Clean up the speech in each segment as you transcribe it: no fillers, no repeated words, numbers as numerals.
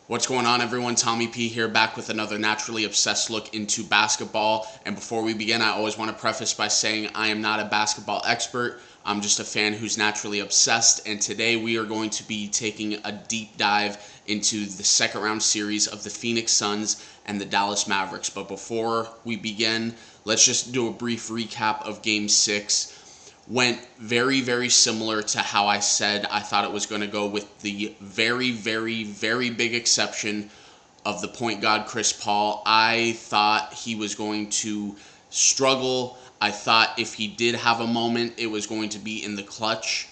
What's going on, everyone? Tommy P here, back with another naturally obsessed look into basketball. And before we begin, I always want to preface by saying I am not a basketball expert. I'm just a fan who's naturally obsessed. And today we are going to be taking a deep dive into the second round series of the Phoenix Suns and the Dallas Mavericks. But before we begin, let's just do a brief recap of Game 6. Went very, very similar to how I said I thought it was going to go, with the very, very, very big exception of the point guard Chris Paul. I thought he was going to struggle. I thought if he did have a moment, it was going to be in the clutch.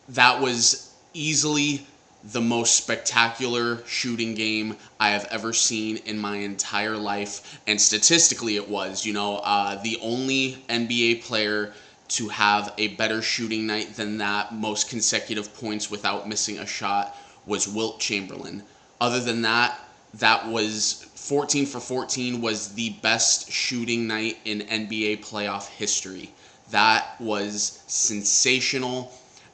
That was easily the most spectacular shooting game I have ever seen in my entire life. And statistically it was, the only NBA player to have a better shooting night than that, most consecutive points without missing a shot, was Wilt Chamberlain. Other than that, that was 14 for 14 was the best shooting night in NBA playoff history. That was sensational,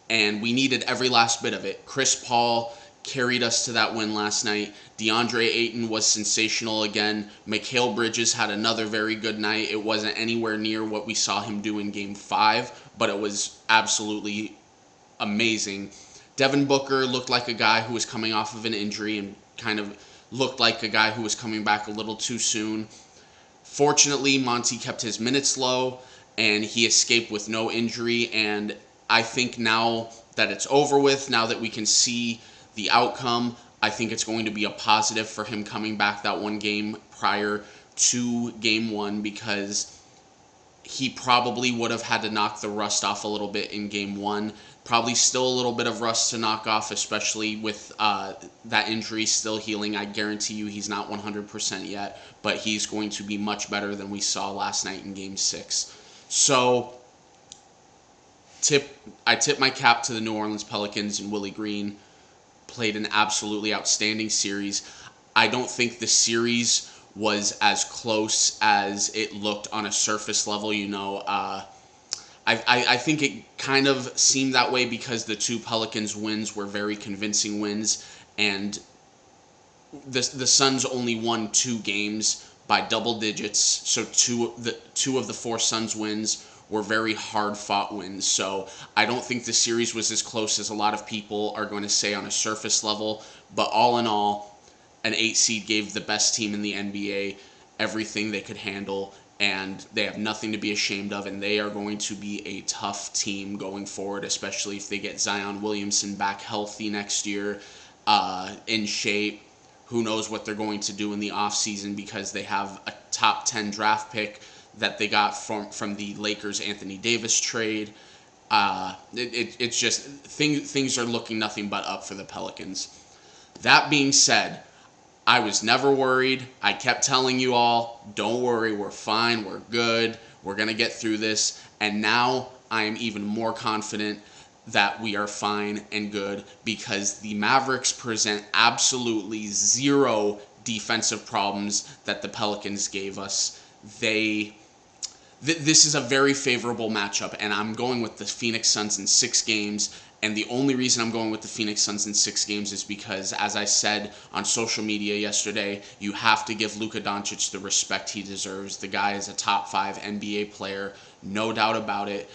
and we needed every last bit of it. Chris Paul carried us to that win last night. DeAndre Ayton was sensational again. Mikal Bridges had another very good night. It wasn't anywhere near what we saw him do in Game 5, but it was absolutely amazing. Devin Booker looked like a guy who was coming off of an injury and kind of looked like a guy who was coming back a little too soon. Fortunately, Monty kept his minutes low, and he escaped with no injury. And I think now that it's over with, now that we can see the outcome, I think it's going to be a positive for him coming back that one game prior to Game 1, because he probably would have had to knock the rust off a little bit in Game 1. Probably still a little bit of rust to knock off, especially with that injury still healing. I guarantee you he's not 100% yet, but he's going to be much better than we saw last night in Game 6. So I tip my cap to the New Orleans Pelicans, and Willie Green played an absolutely outstanding series. I don't think the series was as close as it looked on a surface level. I think it kind of seemed that way because the two Pelicans wins were very convincing wins, and the Suns only won 2 games by double digits. So two of the 4 Suns wins were very hard-fought wins. So I don't think the series was as close as a lot of people are going to say on a surface level. But all in all, an 8 seed gave the best team in the NBA everything they could handle, and they have nothing to be ashamed of, and they are going to be a tough team going forward, especially if they get Zion Williamson back healthy next year, in shape. Who knows what they're going to do in the offseason, because they have a top 10 draft pick that they got from the Lakers Anthony Davis trade. It's just things are looking nothing but up for the Pelicans. That being said, I was never worried. I kept telling you all, don't worry, we're fine, we're good, we're going to get through this. And now I am even more confident that we are fine and good, because the Mavericks present absolutely zero defensive problems that the Pelicans gave us. This is a very favorable matchup, and I'm going with the Phoenix Suns in 6 games. And the only reason I'm going with the Phoenix Suns in 6 games is because, as I said on social media yesterday, you have to give Luka Doncic the respect he deserves. The guy is a top 5 NBA player, no doubt about it.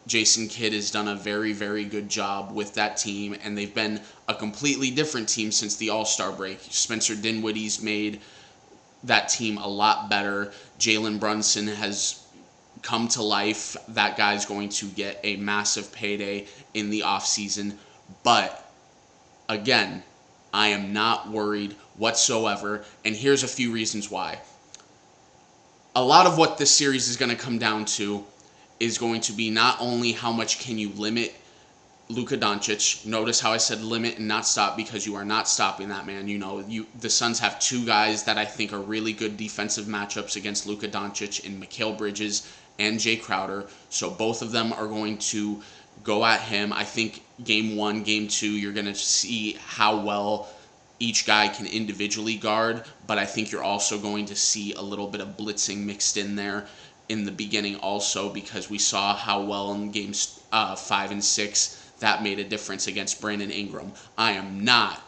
Jason Kidd has done a very, very good job with that team, and they've been a completely different team since the All-Star break. Spencer Dinwiddie's made that team a lot better. Jalen Brunson has come to life. That guy's going to get a massive payday in the offseason. But again, I am not worried whatsoever, and here's a few reasons why. A lot of what this series is going to come down to is going to be not only how much can you limit Luka Doncic. Notice how I said limit and not stop, because you are not stopping that man. The Suns have 2 guys that I think are really good defensive matchups against Luka Doncic in Mikal Bridges and Jay Crowder. So both of them are going to go at him. I think Game 1, Game 2, you're going to see how well each guy can individually guard, but I think you're also going to see a little bit of blitzing mixed in there in the beginning also, because we saw how well in Games 5 and 6 that made a difference against Brandon Ingram. I am not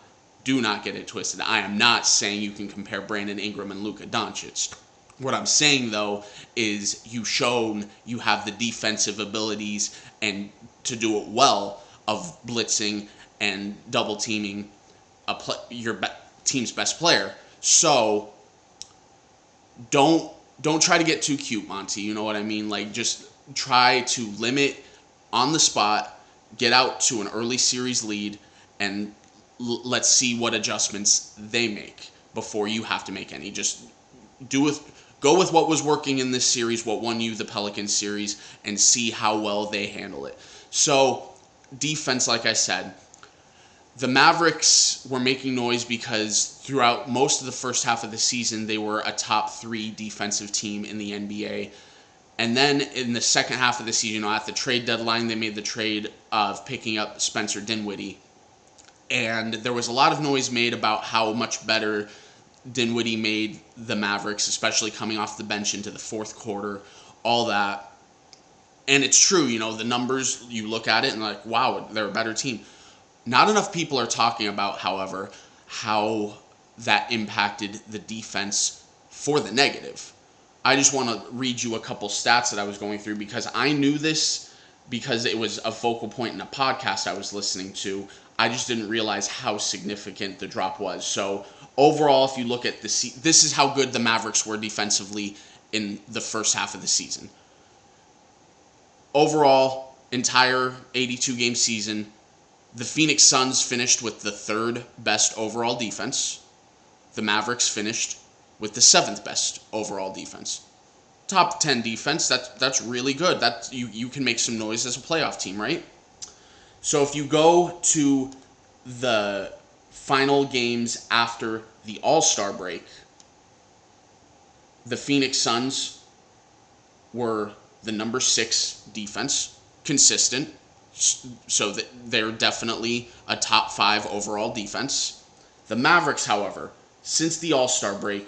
Do not get it twisted. I am not saying you can compare Brandon Ingram and Luka Doncic. What I'm saying, though, is you've shown you have the defensive abilities and to do it well of blitzing and double teaming your team's best player. So don't try to get too cute, Monty. You know what I mean? Like, just try to limit on the spot, get out to an early series lead, and let's see what adjustments they make before you have to make any. Just go with what was working in this series, what won you the Pelicans series, and see how well they handle it. So, defense, like I said, the Mavericks were making noise because throughout most of the first half of the season, they were a top 3 defensive team in the NBA. And then in the second half of the season, at the trade deadline, they made the trade of picking up Spencer Dinwiddie. And there was a lot of noise made about how much better Dinwiddie made the Mavericks, especially coming off the bench into the fourth quarter, all that. And it's true, the numbers, you look at it and like, wow, they're a better team. Not enough people are talking about, however, how that impacted the defense for the negative. I just want to read you a couple stats that I was going through because I knew this because it was a focal point in a podcast I was listening to. I just didn't realize how significant the drop was. So overall, if you look at this is how good the Mavericks were defensively in the first half of the season. Overall, entire 82-game season, the Phoenix Suns finished with the 3rd best overall defense. The Mavericks finished with the 7th best overall defense. Top 10 defense, that's really good. You can make some noise as a playoff team, right? So if you go to the final games after the All-Star break, the Phoenix Suns were the number 6 defense, consistent. So they're definitely a top 5 overall defense. The Mavericks, however, since the All-Star break,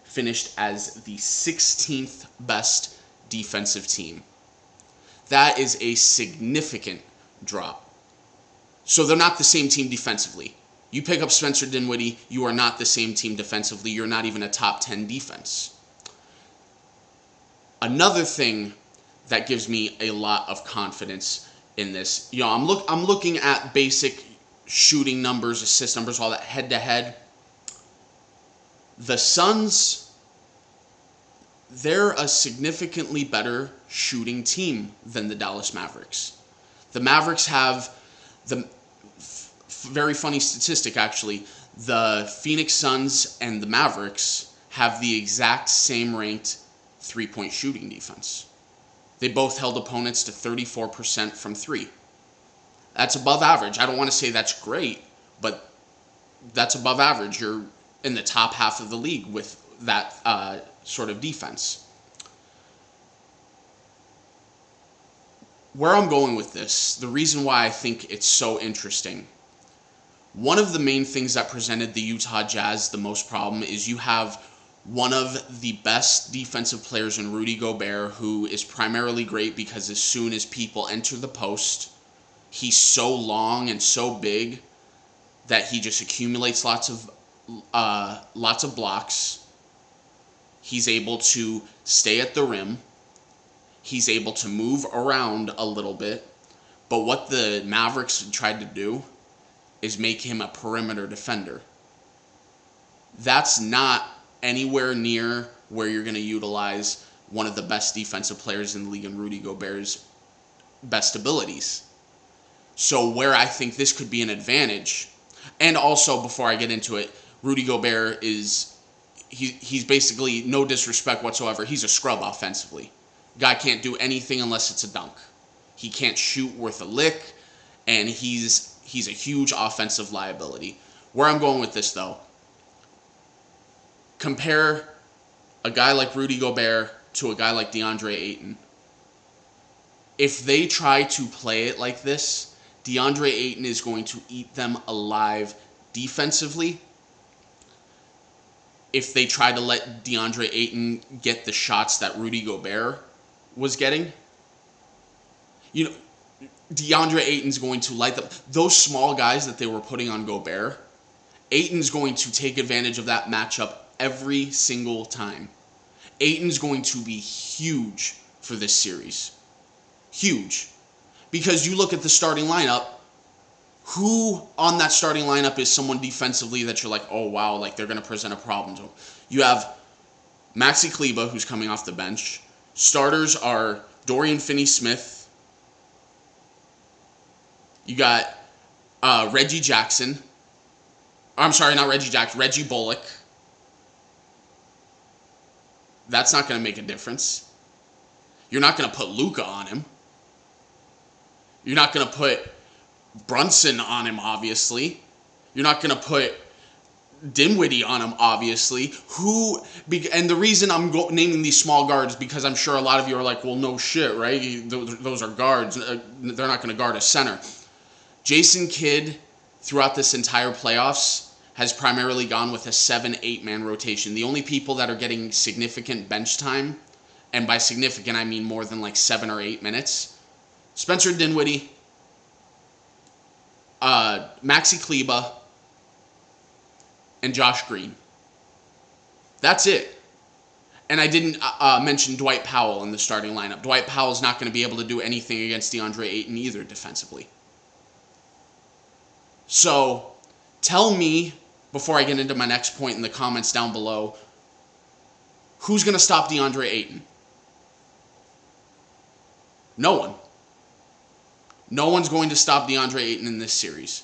finished as the 16th best defensive team. That is a significant drop. So they're not the same team defensively. You pick up Spencer Dinwiddie, you are not the same team defensively. You're not even a top 10 defense. Another thing that gives me a lot of confidence in this, I'm looking at basic shooting numbers, assist numbers, all that head-to-head. The Suns, they're a significantly better shooting team than the Dallas Mavericks. The Mavericks have very funny statistic, actually. The Phoenix Suns and the Mavericks have the exact same ranked three-point shooting defense. They both held opponents to 34% from 3. That's above average. I don't want to say that's great, but that's above average. You're in the top half of the league with that sort of defense. Where I'm going with this, the reason why I think it's so interesting, one of the main things that presented the Utah Jazz the most problem is you have one of the best defensive players in Rudy Gobert, who is primarily great because as soon as people enter the post, he's so long and so big that he just accumulates lots of blocks. He's able to stay at the rim. He's able to move around a little bit. But what the Mavericks tried to do is make him a perimeter defender. That's not anywhere near where you're going to utilize one of the best defensive players in the league and Rudy Gobert's best abilities. So where I think this could be an advantage, and also before I get into it, Rudy Gobert he's basically, no disrespect whatsoever, he's a scrub offensively. Guy can't do anything unless it's a dunk. He can't shoot worth a lick, and he's a huge offensive liability. Where I'm going with this, though, compare a guy like Rudy Gobert to a guy like DeAndre Ayton. If they try to play it like this, DeAndre Ayton is going to eat them alive defensively. If they try to let DeAndre Ayton get the shots that Rudy Gobert was getting, DeAndre Ayton's going to light them. Those small guys that they were putting on Gobert, Ayton's going to take advantage of that matchup every single time. Ayton's going to be huge for this series. Huge. Because you look at the starting lineup, who on that starting lineup is someone defensively that you're like, oh wow, like they're going to present a problem to them? You have Maxi Kleba, who's coming off the bench. Starters are Dorian Finney-Smith. You got Reggie Jackson. I'm sorry, not Reggie Jackson. Reggie Bullock. That's not going to make a difference. You're not going to put Luka on him. You're not going to put Brunson on him, obviously. You're not going to put Dinwiddie on him, obviously. And the reason I'm naming these small guards, because I'm sure a lot of you are like, well, no shit, right? Those are guards. They're not going to guard a center. Jason Kidd, throughout this entire playoffs, has primarily gone with a 7-8 man rotation. The only people that are getting significant bench time, and by significant I mean more than like 7 or 8 minutes, Spencer Dinwiddie, Maxi Kleba, and Josh Green. That's it. And I didn't mention Dwight Powell in the starting lineup. Dwight Powell's not going to be able to do anything against DeAndre Ayton either defensively. So, tell me, before I get into my next point in the comments down below, who's going to stop DeAndre Ayton? No one. No one's going to stop DeAndre Ayton in this series.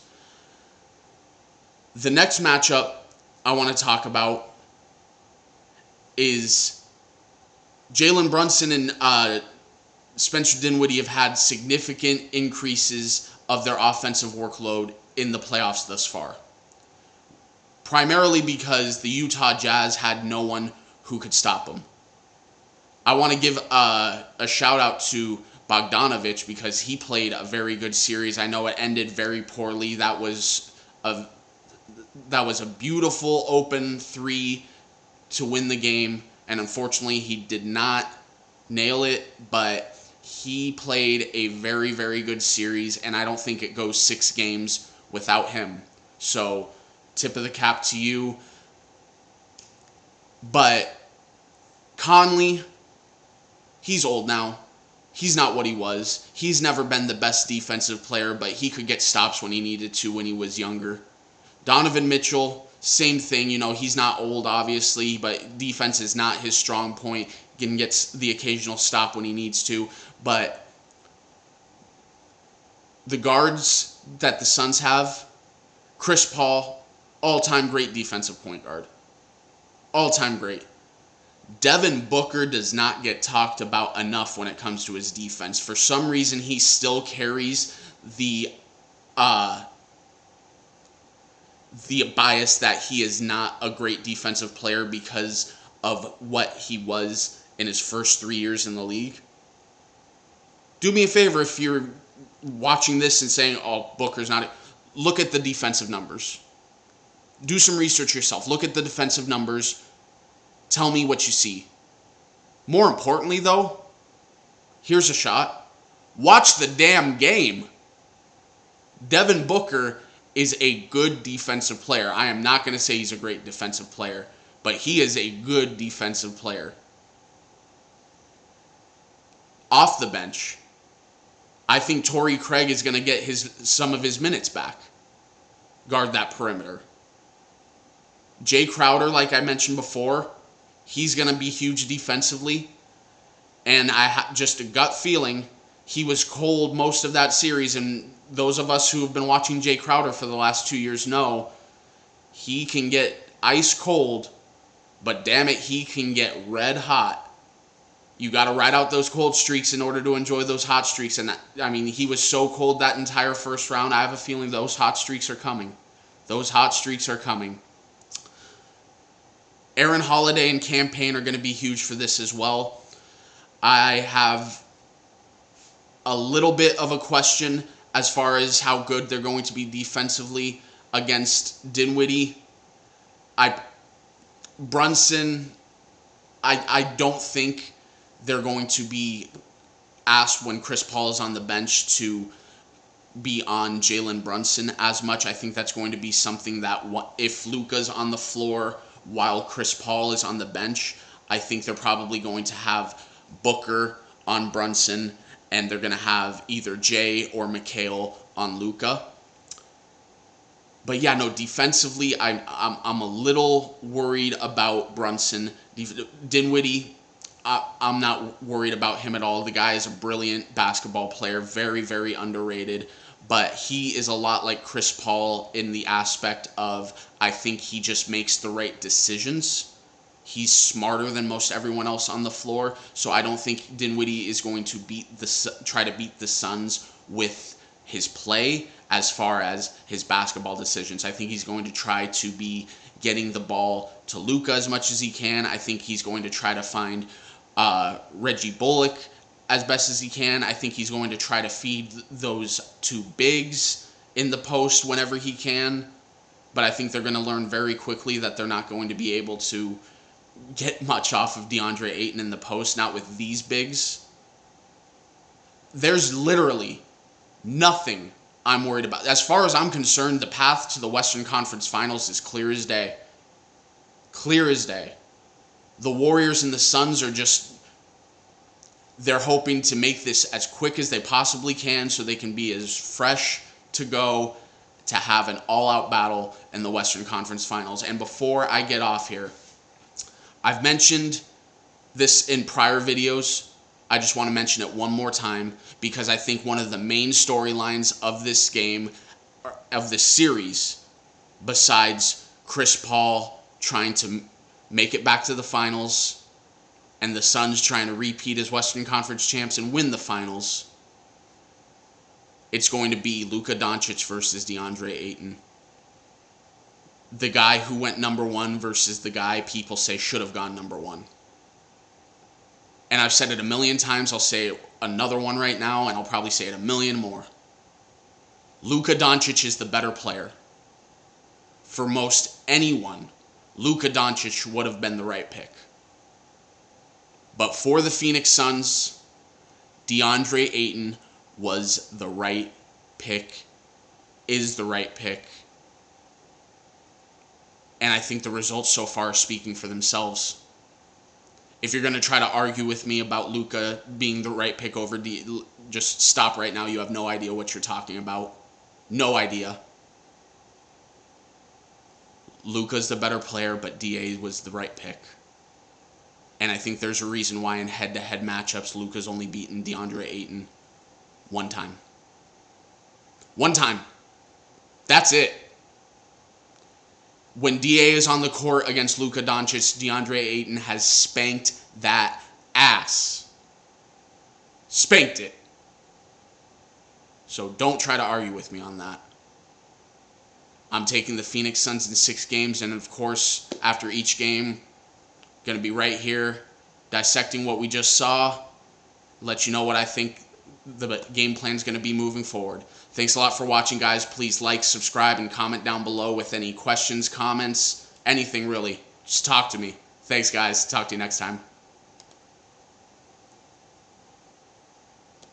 The next matchup I want to talk about is Jalen Brunson and Spencer Dinwiddie have had significant increases of their offensive workload in the playoffs thus far. Primarily because the Utah Jazz had no one who could stop them. I want to give a shout out to Bogdanović because he played a very good series. I know it ended very poorly. That was a beautiful open three to win the game, and unfortunately he did not nail it, but he played a very, very good series, and I don't think it goes 6 games without him. So, tip of the cap to you. But Conley, he's old now. He's not what he was. He's never been the best defensive player, but he could get stops when he needed to when he was younger. Donovan Mitchell, same thing. You know, he's not old, obviously, but defense is not his strong point. He can get the occasional stop when he needs to. But the guards that the Suns have, Chris Paul, all-time great defensive point guard. All-time great. Devin Booker does not get talked about enough when it comes to his defense. For some reason, he still carries the bias that he is not a great defensive player because of what he was in his first 3 years in the league. Do me a favor if you're watching this and saying, oh, Booker's not... Look at the defensive numbers. Do some research yourself. Look at the defensive numbers. Tell me what you see. More importantly, though, here's a shot. Watch the damn game. Devin Booker is a good defensive player. I am not going to say he's a great defensive player, but he is a good defensive player. Off the bench, I think Torrey Craig is going to get some of his minutes back. Guard that perimeter. Jay Crowder, like I mentioned before, he's going to be huge defensively. And just a gut feeling, he was cold most of that series. And those of us who have been watching Jay Crowder for the last 2 years know he can get ice cold, but damn it, he can get red hot. You got to ride out those cold streaks in order to enjoy those hot streaks. And he was so cold that entire first round. I have a feeling those hot streaks are coming. Those hot streaks are coming. Aaron Holiday and Cam Payne are going to be huge for this as well. I have a little bit of a question as far as how good they're going to be defensively against Dinwiddie. Brunson, I don't think they're going to be asked when Chris Paul is on the bench to be on Jalen Brunson as much. I think that's going to be something that if Luka's on the floor while Chris Paul is on the bench, I think they're probably going to have Booker on Brunson, and they're going to have either Jay or Mikal on Luka. But yeah, no, defensively, I'm a little worried about Brunson. Dinwiddie, I'm not worried about him at all. The guy is a brilliant basketball player, very, very underrated. But he is a lot like Chris Paul in the aspect of, I think he just makes the right decisions. He's smarter than most everyone else on the floor, so I don't think Dinwiddie is going to try to beat the Suns with his play as far as his basketball decisions. I think he's going to try to be getting the ball to Luka as much as he can. I think he's going to try to find Reggie Bullock as best as he can. I think he's going to try to feed those two bigs in the post whenever he can. But I think they're going to learn very quickly that they're not going to be able to get much off of DeAndre Ayton in the post, not with these bigs. There's literally nothing I'm worried about. As far as I'm concerned, the path to the Western Conference Finals is clear as day. Clear as day. The Warriors and the Suns are they're hoping to make this as quick as they possibly can so they can be as fresh to go to have an all-out battle in the Western Conference Finals. And before I get off here, I've mentioned this in prior videos. I just want to mention it one more time because I think one of the main storylines of this game, of this series, besides Chris Paul trying to make it back to the finals and the Suns trying to repeat as Western Conference champs and win the finals, it's going to be Luka Doncic versus DeAndre Ayton. The guy who went number one versus the guy people say should have gone number one. And I've said it a million times. I'll say another one right now, and I'll probably say it a million more. Luka Doncic is the better player. For most anyone, Luka Doncic would have been the right pick. But for the Phoenix Suns, DeAndre Ayton was the right pick, is the right pick. And I think the results so far are speaking for themselves. If you're going to try to argue with me about Luka being the right pick over just stop right now. You have no idea what you're talking about. No idea. Luka's the better player, but DA was the right pick. And I think there's a reason why in head-to-head matchups, Luka's only beaten DeAndre Ayton one time. One time. That's it. When DA is on the court against Luka Doncic, DeAndre Ayton has spanked that ass. Spanked it. So don't try to argue with me on that. I'm taking the Phoenix Suns in 6 games, and of course, after each game, going to be right here dissecting what we just saw, let you know what I think the game plan is going to be moving forward. Thanks a lot for watching, guys. Please like, subscribe, and comment down below with any questions, comments, anything really. Just talk to me. Thanks, guys. Talk to you next time.